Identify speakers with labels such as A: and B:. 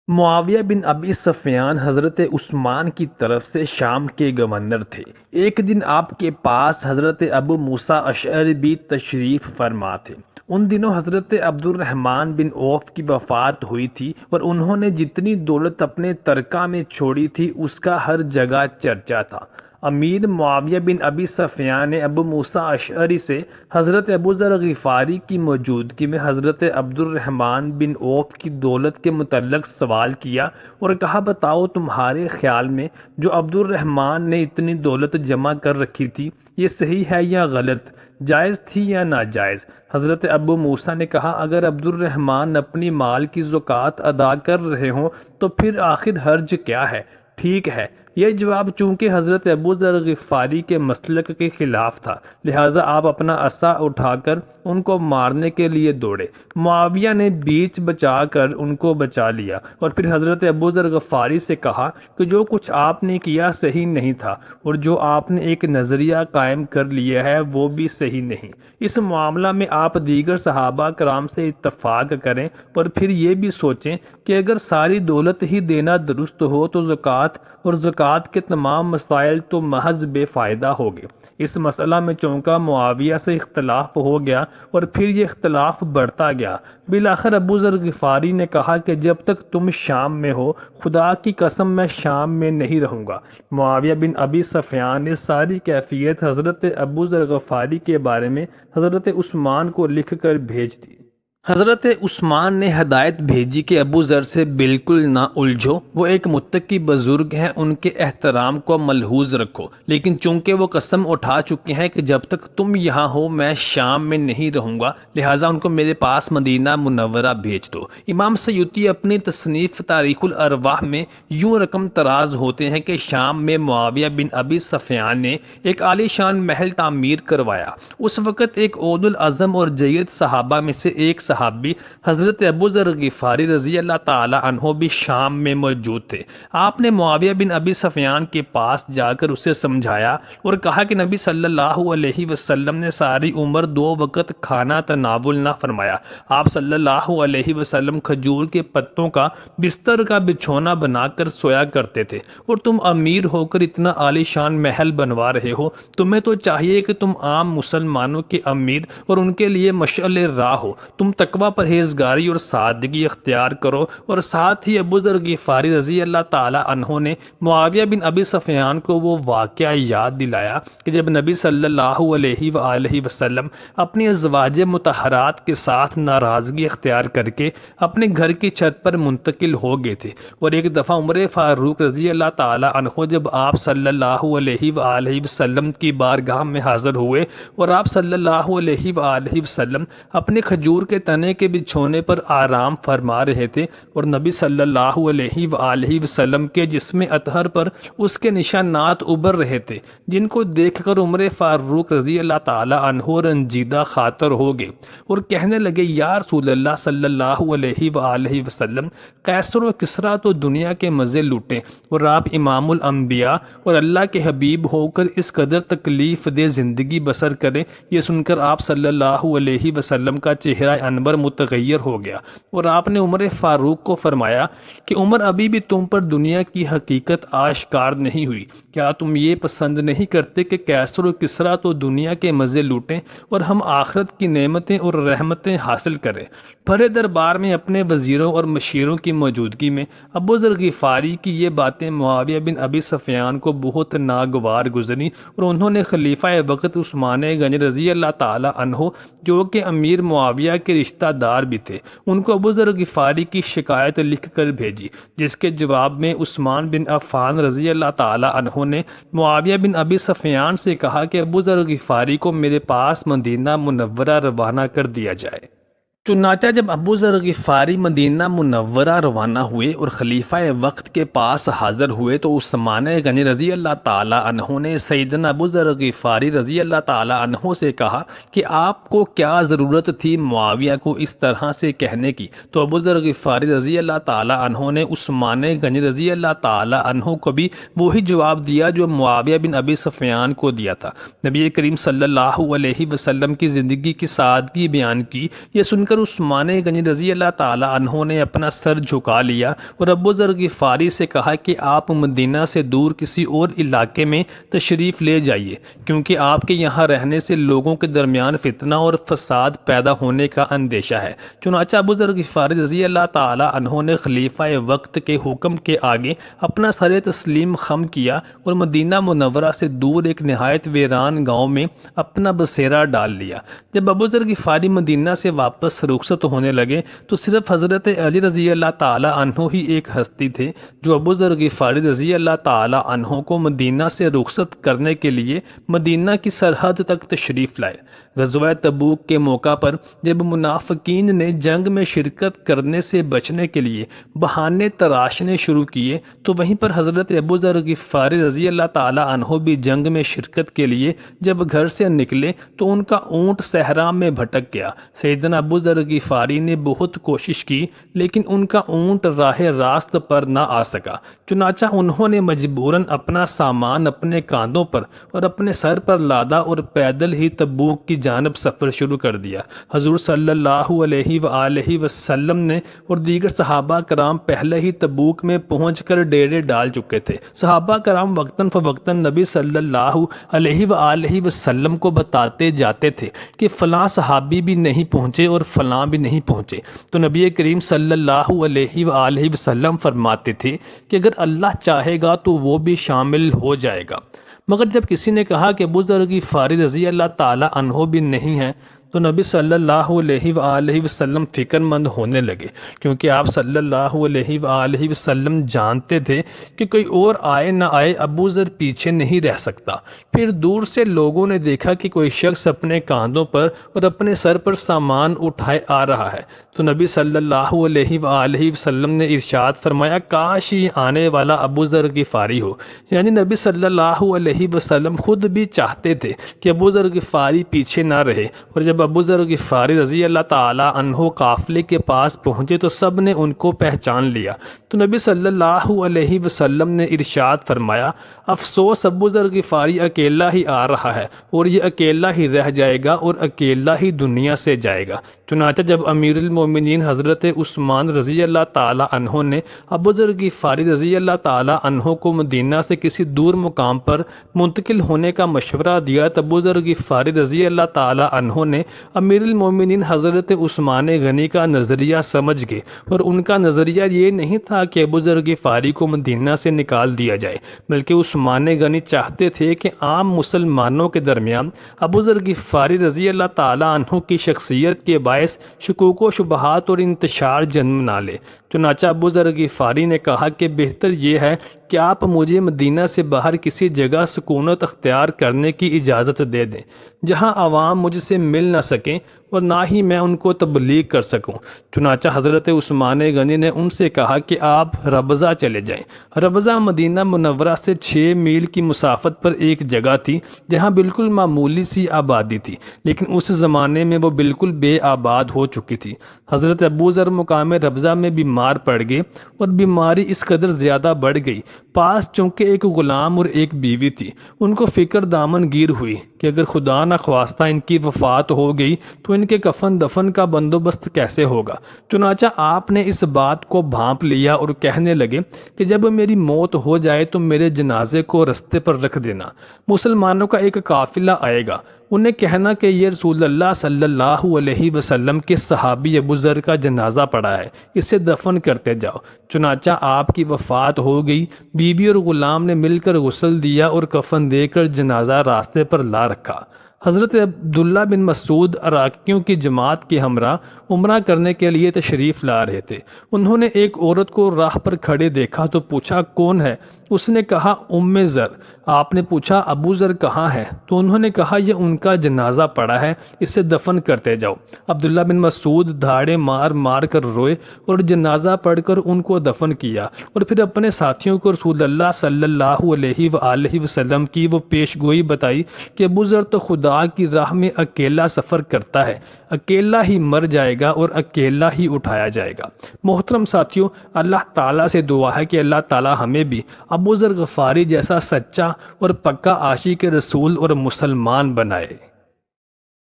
A: معاویہ بن ابی سفیان حضرت عثمان کی طرف سے شام کے گورنر تھے۔ ایک دن آپ کے پاس حضرت ابو موسیٰ اشعری بھی تشریف فرما تھے۔ ان دنوں حضرت عبد الرحمن بن عوف کی وفات ہوئی تھی اور انہوں نے جتنی دولت اپنے ترکہ میں چھوڑی تھی اس کا ہر جگہ چرچا تھا۔ امیر معاویہ بن ابی سفیان نے ابو موسیٰ اشعری سے حضرت ابو ذر غفاری کی موجودگی میں حضرت عبد الرحمن بن عوف کی دولت کے متعلق سوال کیا اور کہا، بتاؤ تمہارے خیال میں جو عبد الرحمن نے اتنی دولت جمع کر رکھی تھی یہ صحیح ہے یا غلط، جائز تھی یا ناجائز؟ حضرت ابو موسیٰ نے کہا، اگر عبد الرحمن اپنی مال کی زکوٰۃ ادا کر رہے ہوں تو پھر آخر حرج کیا ہے، ٹھیک ہے۔ یہ جواب چونکہ حضرت ابو ذر غفاری کے مسلک کے خلاف تھا، لہٰذا آپ اپنا عصا اٹھا کر ان کو مارنے کے لیے دوڑے۔ معاویہ نے بیچ بچا کر ان کو بچا لیا اور پھر حضرت ابو ذر غفاری سے کہا کہ جو کچھ آپ نے کیا صحیح نہیں تھا اور جو آپ نے ایک نظریہ قائم کر لیا ہے وہ بھی صحیح نہیں۔ اس معاملہ میں آپ دیگر صحابہ کرام سے اتفاق کریں اور پھر یہ بھی سوچیں کہ اگر ساری دولت ہی دینا درست ہو تو زکوٰۃ اور زکوٰۃ کے تمام مسائل تو محض بے فائدہ ہو گئے۔ اس مسئلہ میں چونکہ معاویہ سے اختلاف ہو گیا اور پھر یہ اختلاف بڑھتا گیا۔ بالآخر ابو ذر غفاری نے کہا کہ جب تک تم شام میں ہو خدا کی قسم میں شام میں نہیں رہوں گا۔ معاویہ بن ابی سفیان نے ساری کیفیت حضرت ابو ذر غفاری کے بارے میں حضرت عثمان کو لکھ کر بھیج دی۔ حضرت عثمان نے ہدایت بھیجی کہ ابو ذر سے بالکل نہ الجھو، وہ ایک متقی بزرگ ہیں، ان کے احترام کو ملحوظ رکھو، لیکن چونکہ وہ قسم اٹھا چکے ہیں کہ جب تک تم یہاں ہو میں شام میں نہیں رہوں گا، لہٰذا ان کو میرے پاس مدینہ منورہ بھیج دو۔ امام سیوطی اپنی تصنیف تاریخ الارواح میں یوں رقم تراز ہوتے ہیں کہ شام میں معاویہ بن ابی سفیان نے ایک عالی شان محل تعمیر کروایا۔ اس وقت ایک اولو العزم اور جید صحابہ میں سے ایک صحابی حضرت ابو ذر غفاری رضی اللہ تعالی عنہ بھی شام میں موجود تھے۔ آپ نے معاویہ بن ابی سفیان کے پاس جا کر اسے سمجھایا اور کہا کہ نبی صلی اللہ علیہ وسلم نے ساری عمر 2 وقت کھانا تناول نہ فرمایا۔ آپ صلی اللہ علیہ وسلم کھجور کے پتوں کا بستر کا بچھونا بنا کر سویا کرتے تھے، اور تم امیر ہو کر اتنا عالی شان محل بنوا رہے ہو، تمہیں تو چاہیے کہ تم عام مسلمانوں کے امیر اور ان کے لیے مشعل راہ ہو۔ تم تقوی، پرہیزگاری اور سادگی اختیار کرو۔ اور ساتھ ہی ابو ذر غفاری رضی اللہ تعالی عنہ نے معاویہ بن ابی سفیان کو وہ واقعہ یاد دلایا کہ جب نبی صلی اللہ علیہ وآلہ وسلم اپنی ازواج مطہرات کے ساتھ ناراضگی اختیار کر کے اپنے گھر کی چھت پر منتقل ہو گئے تھے، اور ایک دفعہ عمر فاروق رضی اللہ تعالی عنہ جب آپ صلی اللہ علیہ وآلہ وسلم کی بارگاہ میں حاضر ہوئے اور آپ صلی اللہ علیہ وآلہ وسلم اپنے کھجور کے تنے کے بچھونے پر آرام فرما رہے تھے، اور نبی صلی اللہ علیہ وآلہ وسلم کے جسم اطہر پر اس کے نشانات ابھر رہے تھے، جن کو دیکھ کر عمر فاروق رضی اللہ تعالی عنہ رنجیدہ خاطر ہو گئے اور کہنے لگے، یا رسول اللہ صلی اللہ علیہ وآلہ وسلم، قیصر و کسریٰ تو دنیا کے مزے لوٹیں اور آپ امام الانبیاء اور اللہ کے حبیب ہو کر اس قدر تکلیف دہ زندگی بسر کریں۔ یہ سن کر آپ صلی اللہ علیہ وسلم کا چہرہ انور متغیر ہو گیا، اور آپ نے عمر فاروق کو فرمایا کہ عمر، ابھی بھی تم پر دنیا کی حقیقت آشکار نہیں ہوئی۔ کیا تم یہ پسند نہیں کرتے کہ قیصر و کسریٰ تو دنیا کے مزے لوٹیں اور ہم آخرت کی نعمتیں اور رحمتیں حاصل کریں؟ بھرے دربار میں اپنے وزیروں اور مشیروں کی موجودگی میں ابو ذر غفاری کی یہ باتیں معاویہ بن ابی سفیان کو بہت ناگوار گزری، اور انہوں نے خلیفہ وقت عثمان غنی رضی اللہ تعالی عنہ، جو کہ امیر معاویہ کے رشتہ دار بھی تھے، ان کو ابو ذر غفاری کی شکایت لکھ کر بھیجی، جس کے جواب میں عثمان بن عفان رضی اللہ تعالی عنہ نے معاویہ بن ابی سفیان سے کہا کہ ابو ذر غفاری کو میرے پاس مدینہ منورہ روانہ کر دیا جائے۔ چنانچہ جب ابو ذر غفاری مدینہ منورہ روانہ ہوئے اور خلیفہ وقت کے پاس حاضر ہوئے تو عثمان غنی رضی اللہ تعالی عنہ نے سیدنا ابو ذر غفاری رضی اللہ تعالی عنہ سے کہا کہ آپ کو کیا ضرورت تھی معاویہ کو اس طرح سے کہنے کی؟ تو ابو ذر غفاری رضی اللہ تعالی عنہ نے عثمان غنی رضی اللہ تعالی عنہ کو بھی وہی جواب دیا جو معاویہ بن ابی سفیان کو دیا تھا۔ نبی کریم صلی اللہ علیہ وسلم کی زندگی کی سادگی بیان کی۔ یہ سن کر کر عثمان غنی رضی اللہ تعالیٰ عنہ نے اپنا سر جھکا لیا اور ابو ذر غفاری سے کہا کہ آپ مدینہ سے دور کسی اور علاقے میں تشریف لے جائیے، کیونکہ آپ کے یہاں رہنے سے لوگوں کے درمیان فتنہ اور فساد پیدا ہونے کا اندیشہ ہے۔ چنانچہ ابو ذر غفاری رضی اللہ تعالیٰ عنہ نے خلیفہ وقت کے حکم کے آگے اپنا سر تسلیم خم کیا اور مدینہ منورہ سے دور ایک نہایت ویران گاؤں میں اپنا بسیرا ڈال لیا۔ جب ابو ذر غفاری مدینہ سے واپس رخصت ہونے لگے تو صرف حضرت علی رضی اللہ تعالیٰ عنہ ہی ایک ہستی تھے جو ابو ذر غفاری رضی اللہ تعالیٰ عنہ کو مدینہ سے رخصت کرنے کے لیے مدینہ کی سرحد تک تشریف لائے۔ غزوہ تبوک کے موقع پر جب منافقین نے جنگ میں شرکت کرنے سے بچنے کے لیے بہانے تراشنے شروع کیے تو وہیں پر حضرت ابو ذر غفاری رضی اللہ تعالیٰ عنہ بھی جنگ میں شرکت کے لیے جب گھر سے نکلے تو ان کا اونٹ صحرا میں بھٹک گیا۔ سیدنا ابو ذر غفاری نے بہت کوشش کی لیکن ان کا اونٹ راہ راست پر نہ آ سکا، چنانچہ انہوں نے مجبوراً اپنا سامان اپنے کاندھوں پر اور اپنے سر پر لادا اور پیدل ہی تبوک کی جانب سفر شروع کر دیا۔ حضور صلی اللہ علیہ وآلہ وسلم نے اور دیگر صحابہ کرام پہلے ہی تبوک میں پہنچ کر ڈیرے ڈال چکے تھے۔ صحابہ کرام وقتاً فوقتاً نبی صلی اللہ علیہ وآلہ وسلم کو بتاتے جاتے تھے کہ فلاں صحابی بھی نہیں پہنچے اور فلاں بھی نہیں پہنچے، تو نبی کریم صلی اللہ علیہ وآلہ وسلم فرماتے تھے کہ اگر اللہ چاہے گا تو وہ بھی شامل ہو جائے گا۔ مگر جب کسی نے کہا کہ ابو ذر غفاری رضی اللہ تعالیٰ عنہ بھی نہیں ہیں تو نبی صلی اللہ علیہ وآلہ وسلم فکر مند ہونے لگے، کیونکہ آپ صلی اللہ علیہ وآلہ وسلم جانتے تھے کہ کوئی اور آئے نہ آئے ابو ذر پیچھے نہیں رہ سکتا۔ پھر دور سے لوگوں نے دیکھا کہ کوئی شخص اپنے کاندھوں پر اور اپنے سر پر سامان اٹھائے آ رہا ہے، تو نبی صلی اللہ علیہ وآلہ وسلم نے ارشاد فرمایا کاش یہ آنے والا ابو ذر غفاری ہو، یعنی نبی صلی اللہ علیہ وسلم خود بھی چاہتے تھے کہ ابو ذر غفاری پیچھے نہ رہے، اور جب ابو ذر غفاری رضی اللہ تعالیٰ عنہ قافلے کے پاس پہنچے تو سب نے ان کو پہچان لیا، تو نبی صلی اللہ علیہ وسلم نے ارشاد فرمایا افسوس ابو ذر غفاری اکیلا ہی آ رہا ہے اور یہ اکیلا ہی رہ جائے گا اور اکیلا ہی دنیا سے جائے گا۔ چنانچہ جب امیر المومنین حضرت عثمان رضی اللہ تعالیٰ عنہ نے ابو ذر غفاری رضی اللہ تعالیٰ عنہ کو مدینہ سے کسی دور مقام پر منتقل ہونے کا مشورہ دیا تو ابو ذر غفاری رضی اللہ تعالیٰ عنہ نے امیر المومنین حضرت عثمان غنی کا نظریہ سمجھ گئے، اور ان کا نظریہ یہ نہیں تھا کہ ابو ذر غفاری کو مدینہ سے نکال دیا جائے، بلکہ عثمان غنی چاہتے تھے کہ عام مسلمانوں کے درمیان ابو ذر غفاری رضی اللہ تعالیٰ عنہ کی شخصیت کے باعث شکوک و شبہات اور انتشار جنم نہ لے۔ چنانچہ ابو ذر غفاری نے کہا کہ بہتر یہ ہے کہ آپ مجھے مدینہ سے باہر کسی جگہ سکونت اختیار کرنے کی اجازت دے دیں جہاں عوام مجھ سے مل نہ سکیں اور نہ ہی میں ان کو تبلیغ کر سکوں۔ چنانچہ حضرت عثمان غنی نے ان سے کہا کہ آپ ربضہ چلے جائیں۔ ربضہ مدینہ منورہ سے 6 میل کی مسافت پر ایک جگہ تھی جہاں بالکل معمولی سی آبادی تھی، لیکن اس زمانے میں وہ بالکل بے آباد ہو چکی تھی۔ حضرت ابو ذر مقام ربضہ میں بیمار پڑ گئے اور بیماری اس قدر زیادہ بڑھ گئی، پاس چونکہ ایک غلام اور ایک بیوی تھی۔ ان کو فکر دامن گیر ہوئی کہ اگر خدا نخواستہ ان کی وفات ہو گئی تو ان کے کفن دفن کا بندوبست کیسے ہوگا۔ چنانچہ آپ نے اس بات کو بھانپ لیا اور کہنے لگے کہ جب میری موت ہو جائے تو میرے جنازے کو رستے پر رکھ دینا، مسلمانوں کا ایک قافلہ آئے گا، انہیں کہنا کہ یہ رسول اللہ صلی اللہ علیہ وسلم کے صحابی ابو ذر کا جنازہ پڑا ہے، اسے دفن کرتے جاؤ۔ چنانچہ آپ کی وفات ہو گئی، بیوی اور غلام نے مل کر غسل دیا اور کفن دے کر جنازہ راستے پر لا رکھا۔ حضرت عبداللہ بن مسعود عراقیوں کی جماعت کے ہمراہ عمرہ کرنے کے لیے تشریف لا رہے تھے۔ انہوں نے ایک عورت کو راہ پر کھڑے دیکھا تو پوچھا کون ہے؟ اس نے کہا ام ذر۔ آپ نے پوچھا ابو ذر کہاں ہے؟ تو انہوں نے کہا یہ ان کا جنازہ پڑا ہے، اسے دفن کرتے جاؤ۔ عبداللہ بن مسعود دھاڑے مار مار کر روئے اور جنازہ پڑھ کر ان کو دفن کیا، اور پھر اپنے ساتھیوں کو رسول اللہ صلی اللہ علیہ وآلہ وسلم کی وہ پیش گوئی بتائی کہ ابو ذر تو خدا کی راہ میں اکیلا سفر کرتا ہے، اکیلا ہی مر جائے گا اور اکیلا ہی اٹھایا جائے گا۔ محترم ساتھیوں، اللہ تعالیٰ سے دعا ہے کہ اللہ تعالیٰ ہمیں بھی ابو ذر غفاری جیسا سچا اور پکا عاشق رسول اور مسلمان بنائے۔